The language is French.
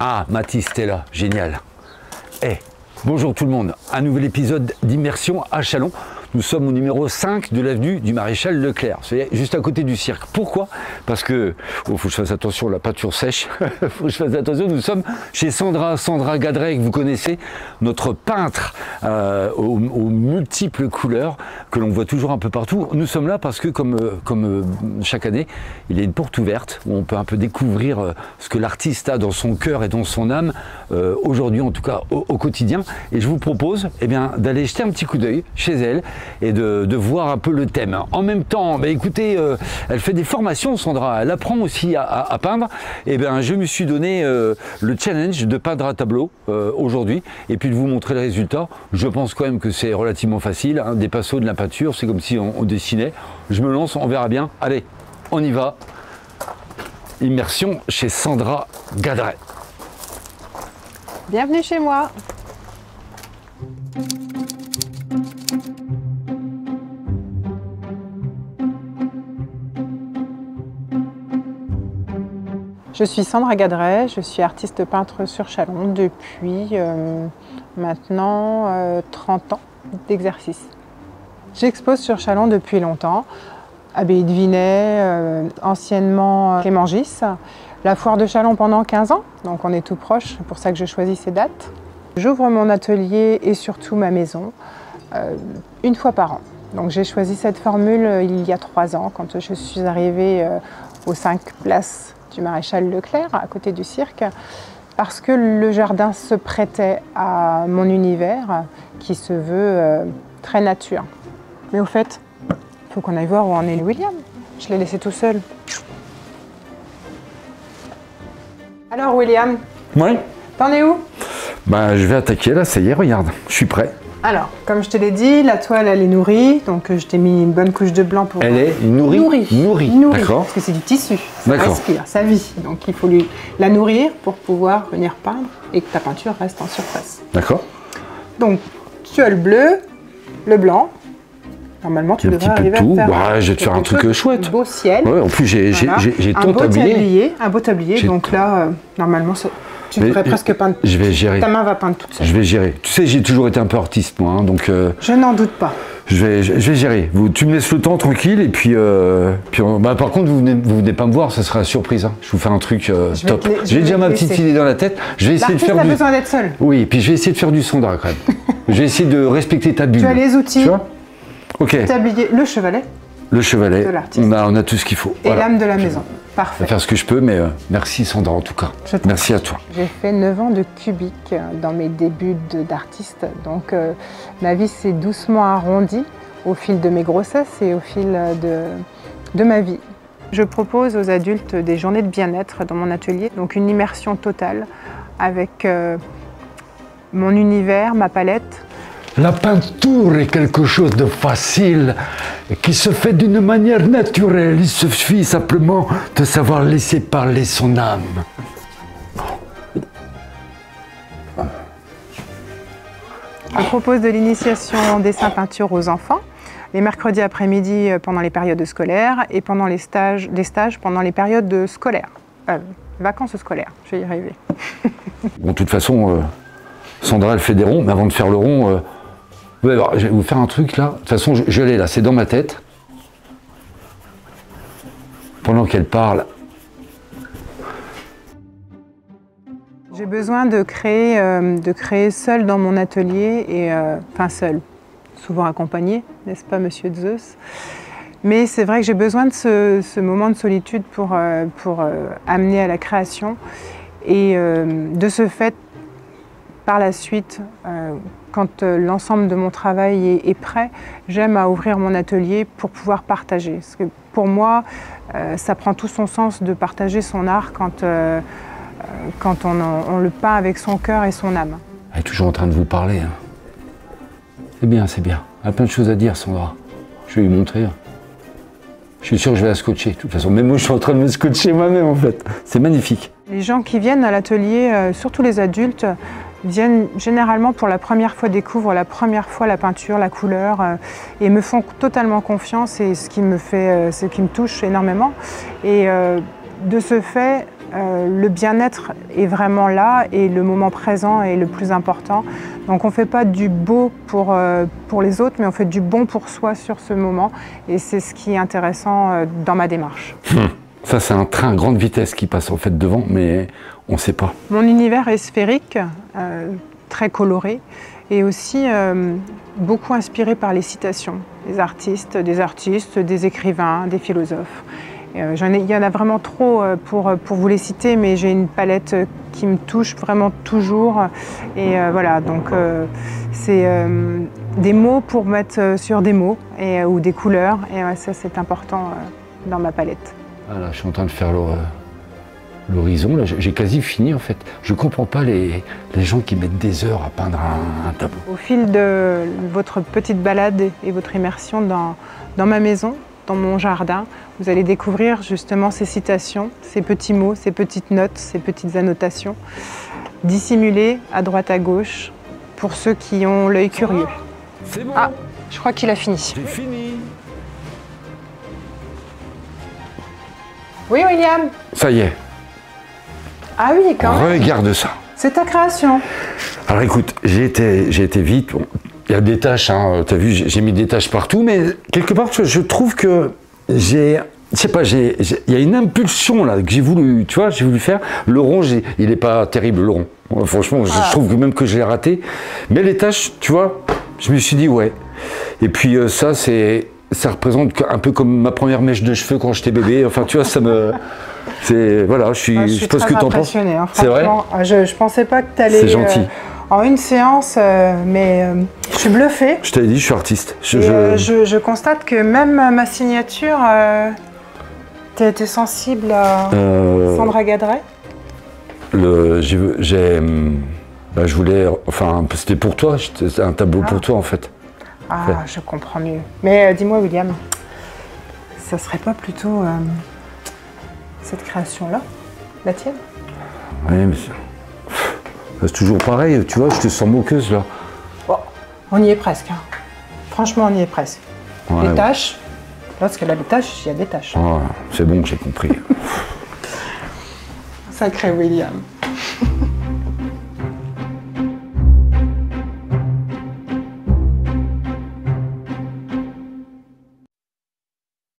Ah, Mathis, t'es là, génial. Eh, bonjour tout le monde, un nouvel épisode d'Immersion à Châlons. Nous sommes au numéro 5 de l'avenue du Maréchal Leclerc, c'est juste à côté du cirque. Pourquoi? Parce que, faut que je fasse attention, la peinture sèche, faut que je fasse attention, nous sommes chez Sandra Gadret, que vous connaissez, notre peintre aux multiples couleurs, que l'on voit toujours un peu partout. Nous sommes là parce que, comme chaque année, il y a une porte ouverte, où on peut un peu découvrir ce que l'artiste a dans son cœur et dans son âme, aujourd'hui en tout cas au quotidien. Et je vous propose d'aller jeter un petit coup d'œil chez elle, et de voir un peu le thème. En même temps, écoutez, elle fait des formations, Sandra, elle apprend aussi à peindre. Et je me suis donné le challenge de peindre à tableau aujourd'hui, et puis de vous montrer le résultat. Je pense quand même que c'est relativement facile, hein, des pinceaux, de la peinture, c'est comme si on dessinait. Je me lance, on verra bien. Allez, on y va. Immersion chez Sandra Gadret. Bienvenue chez moi. Je suis Sandra Gadret, je suis artiste peintre sur Châlons depuis maintenant 30 ans d'exercice. J'expose sur Châlons depuis longtemps, Abbaye de Vinay, anciennement Clément Gis, la foire de Châlons pendant 15 ans, donc on est tout proche, c'est pour ça que je choisis ces dates. J'ouvre mon atelier et surtout ma maison une fois par an. Donc j'ai choisi cette formule il y a 3 ans, quand je suis arrivée aux 5 places du Maréchal Leclerc, à côté du cirque, parce que le jardin se prêtait à mon univers qui se veut très nature. Mais au fait, il faut qu'on aille voir où en est William. Je l'ai laissé tout seul. Alors William, Ouais. t'en es où? Je vais attaquer là, ça y est, regarde, je suis prêt. Alors, comme je te l'ai dit, la toile elle est nourrie, donc je t'ai mis une bonne couche de blanc pour... Elle est nourrie. Nourrie. D'accord. Parce que c'est du tissu, ça D'accord. respire, ça vit. Donc il faut la nourrir pour pouvoir venir peindre et que ta peinture reste en surface. D'accord. Donc tu as le bleu, le blanc. Normalement tu devrais arriver à faire... Ouais, je vais te faire un truc chouette. Beau ciel. Ouais, en plus j'ai Un ton beau tablier. Un beau tablier, donc là, normalement, tu devrais presque peindre. Je vais gérer. Ta main va peindre toute seule. Je vais gérer. Tu sais, j'ai toujours été un peu artiste, moi, hein, donc... Je n'en doute pas. Je vais gérer. Tu me laisses le temps tranquille, et puis par contre, vous venez pas me voir, ça sera la surprise. Hein. Je vous fais un truc top. J'ai déjà ma petite idée dans la tête. Je vais essayer de faire L'artiste a besoin d'être seul. Oui, et puis je vais essayer de faire du Sandra, quand même. Je vais essayer de respecter ta bulle. Tu as les outils. Tu vois? Ok. Le tablier, le chevalet. Le chevalet, De l'artiste. on a tout ce qu'il faut. Et l'âme de la maison. Je Parfait. vais faire ce que je peux, mais merci Sandra en tout cas. Merci à toi. J'ai fait 9 ans de cubique dans mes débuts d'artiste. Donc ma vie s'est doucement arrondie au fil de mes grossesses et au fil de ma vie. Je propose aux adultes des journées de bien-être dans mon atelier. Donc une immersion totale avec mon univers, ma palette. La peinture est quelque chose de facile qui se fait d'une manière naturelle. Il suffit simplement de savoir laisser parler son âme. Je propose de l'initiation en dessin-peinture aux enfants, les mercredis après-midi pendant les périodes scolaires et pendant des stages pendant les périodes scolaires, vacances scolaires, je vais y arriver. Bon, de toute façon, Sandra elle fait des ronds, mais avant de faire le rond, je vais vous faire un truc là. De toute façon, je l'ai là, c'est dans ma tête. Pendant qu'elle parle. J'ai besoin de créer seule dans mon atelier, et enfin seule, souvent accompagnée, n'est-ce pas, Monsieur Zeus? Mais c'est vrai que j'ai besoin de ce moment de solitude pour amener à la création. Et de ce fait, par la suite, quand l'ensemble de mon travail est prêt, j'aime à ouvrir mon atelier pour pouvoir partager. Parce que pour moi, ça prend tout son sens de partager son art quand on le peint avec son cœur et son âme. Elle est toujours en train de vous parler. Hein. C'est bien, c'est bien. Elle a plein de choses à dire, Sandra. Je vais lui montrer. Je suis sûr que je vais la scotcher. De toute façon, même moi, je suis en train de me scotcher moi-même, en fait. C'est magnifique. Les gens qui viennent à l'atelier, surtout les adultes, viennent généralement pour la première fois, découvrent la première fois la peinture, la couleur, et me font totalement confiance, et ce qui me touche énormément. Et de ce fait, le bien-être est vraiment là et le moment présent est le plus important. Donc on ne fait pas du beau pour les autres, mais on fait du bon pour soi sur ce moment. Et c'est ce qui est intéressant dans ma démarche. Ça, c'est un train à grande vitesse qui passe en fait devant, mais on ne sait pas. Mon univers est sphérique, très coloré, et aussi beaucoup inspiré par les citations des artistes, des écrivains, des philosophes. Il y en a vraiment trop pour vous les citer, mais j'ai une palette qui me touche vraiment toujours. Et voilà, donc c'est des mots pour mettre sur des mots ou des couleurs. Et ça, c'est important dans ma palette. Voilà, je suis en train de faire l'horizon. J'ai quasi fini en fait. Je ne comprends pas les gens qui mettent des heures à peindre un tableau. Au fil de votre petite balade et votre immersion dans ma maison, dans mon jardin, vous allez découvrir justement ces citations, ces petits mots, ces petites notes, ces petites annotations, dissimulées à droite à gauche, pour ceux qui ont l'œil curieux. C'est bon. Ah, je crois qu'il a fini. J'ai fini. Oui, William? Ça y est. Ah oui, quand même. Regarde ça. C'est ta création. Alors écoute, j'ai été vite. Bon, il y a des taches, hein, tu as vu, j'ai mis des taches partout, mais quelque part, je trouve que je sais pas, il y a une impulsion là que j'ai voulu, tu vois, j'ai voulu faire. Le rond, il n'est pas terrible, le rond. Franchement, je trouve que même que je l'ai raté. Mais les taches, tu vois, je me suis dit ouais. Et puis ça représente un peu comme ma première mèche de cheveux quand j'étais bébé. Enfin, tu vois, ça me... Voilà, je sais pas ce que tu en penses. Hein, c'est vrai. Je pensais pas que tu allais... C'est gentil. En une séance, mais je suis bluffée. Je t'avais dit, je suis artiste. Je constate que même ma signature, t'es sensible à Sandra Gadret. Je voulais, enfin, c'était pour toi, c'était un tableau pour toi en fait. Ah, ouais. Je comprends mieux. Mais dis-moi, William, ça serait pas plutôt cette création-là, la tienne? Oui, mais c'est toujours pareil, tu vois, je te sens moqueuse là. Bon, on y est presque. Hein. Franchement, on y est presque. Ouais, les taches, lorsqu'elle a des taches, il y a des taches. Ouais, c'est bon, j'ai compris. Sacré William.